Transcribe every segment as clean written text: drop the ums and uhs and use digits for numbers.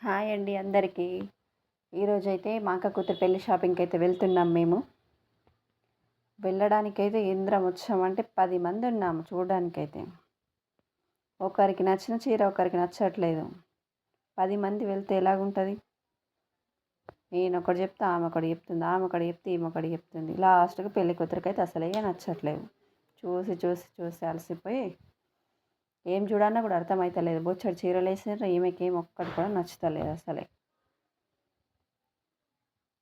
Hi అండి అందరికీ. ఈరోజైతే మా అక్క కూతురు పెళ్లి షాపింగ్కి అయితే వెళ్తున్నాం మేము. వెళ్ళడానికైతే ఇంద్రం వచ్చామంటే 10 మంది ఉన్నాము చూడడానికైతే. ఒకరికి నచ్చిన చీర ఒకరికి నచ్చట్లేదు. 10 మంది వెళ్తే ఎలాగుంటుంది? నేను ఒకటి చెప్తే ఆమె ఒకటి చెప్తుంది, ఆమె ఒకటి చెప్తే ఈమె ఒకటి చెప్తుంది. లాస్ట్కి పెళ్లి కూతురికి అయితే అసలే నచ్చట్లేదు. చూసి చూసి చూసి అలసిపోయి ఏం చూడన్నా కూడా అర్థమవుతలేదు. బొచ్చడు చీరలు వేసినారు, ఈమెకి ఏం ఒక్కటి కూడా నచ్చుతలేదు అసలే.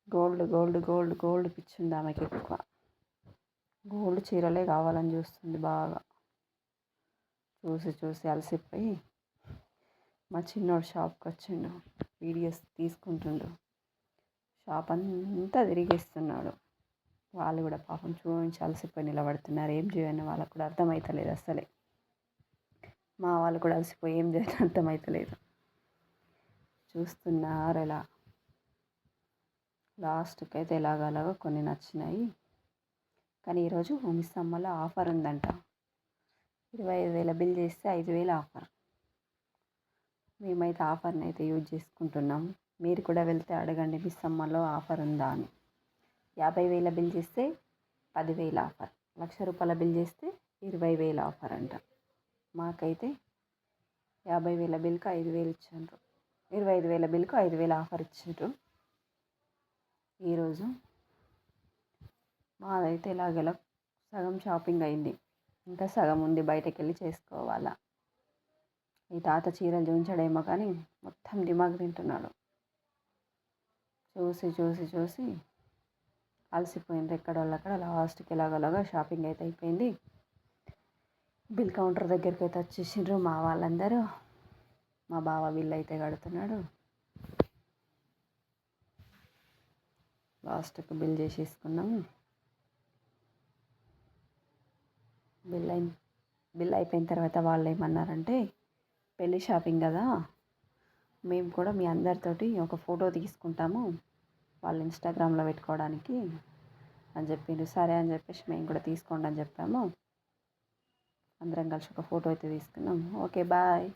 గోల్డ్ గోల్డ్ గోల్డ్ గోల్డ్ పిచ్చింది ఆమెకి ఎక్కువ. గోల్డ్ చీరలే కావాలని చూస్తుంది బాగా. చూసి చూసి అలసిపోయి మా చిన్నోడు షాప్కి వచ్చిండు, వీడియోస్ తీసుకుంటుండు. షాప్ అంతా తిరిగిస్తున్నాడు. వాళ్ళు కూడా పాపం చూపించి అలసిపోయి నిలబడుతున్నారు. ఏం చేయాలని వాళ్ళకు కూడా అర్థమవుతలేదు అసలే. మా వాళ్ళు కూడా అలసిపోయి ఏం చేయాలని అర్థమవుతలేదు. చూస్తున్నారు ఎలా. లాస్ట్కి అయితే ఎలాగలాగో కొన్ని నచ్చినాయి. కానీ ఈరోజు మిస్ అమ్మలో ఆఫర్ ఉందంట. 25,000 బిల్ చేస్తే 5,000 ఆఫర్. మేమైతే ఆఫర్ని అయితే యూజ్ చేసుకుంటున్నాం. మీరు కూడా వెళ్తే అడగండి మిస్ అమ్మలో ఆఫర్ ఉందా అని. 50,000 బిల్ చేస్తే 10,000 ఆఫర్. 1,00,000 రూపాయల బిల్ చేస్తే 20,000 ఆఫర్ అంట. మాకైతే 50,000 బిల్కి 5,000 ఇచ్చిండ్రు. 25,000 బిల్కు 5,000 ఆఫర్ ఇచ్చిండ్రు. ఈరోజు మాదైతే ఇలాగెలా సగం షాపింగ్ అయింది, ఇంకా సగం ఉంది, బయటకు వెళ్ళి చేసుకోవాలా. ఈ తాత చీరలు చూపించడేమో కానీ మొత్తం దిమాగ్ తింటున్నాడు. చూసి చూసి చూసి అలసిపోయింది ఎక్కడోళ్ళక్కడ. లాస్ట్కి ఎలాగోలాగా షాపింగ్ అయితే అయిపోయింది. బిల్ కౌంటర్ దగ్గరికి అయితే వచ్చేసిండ్రు మా వాళ్ళందరూ. మా బావ బిల్ అయితే కడుతున్నాడు. లాస్ట్కి బిల్ చేసేసుకున్నాము. బిల్ అయిపోయిన తర్వాత వాళ్ళు ఏమన్నారంటే, పెళ్ళి షాపింగ్ కదా, మేము కూడా మీ అందరితోటి ఒక ఫోటో తీసుకుంటాము వాళ్ళు ఇన్స్టాగ్రామ్లో పెట్టుకోవడానికి అని చెప్పిండ్రు. సరే అని చెప్పేసి మేము కూడా తీసుకోండి అని చెప్పాము. అందరం కలిసి ఒక ఫోటో అయితే తీసుకున్నాం. Okay bye.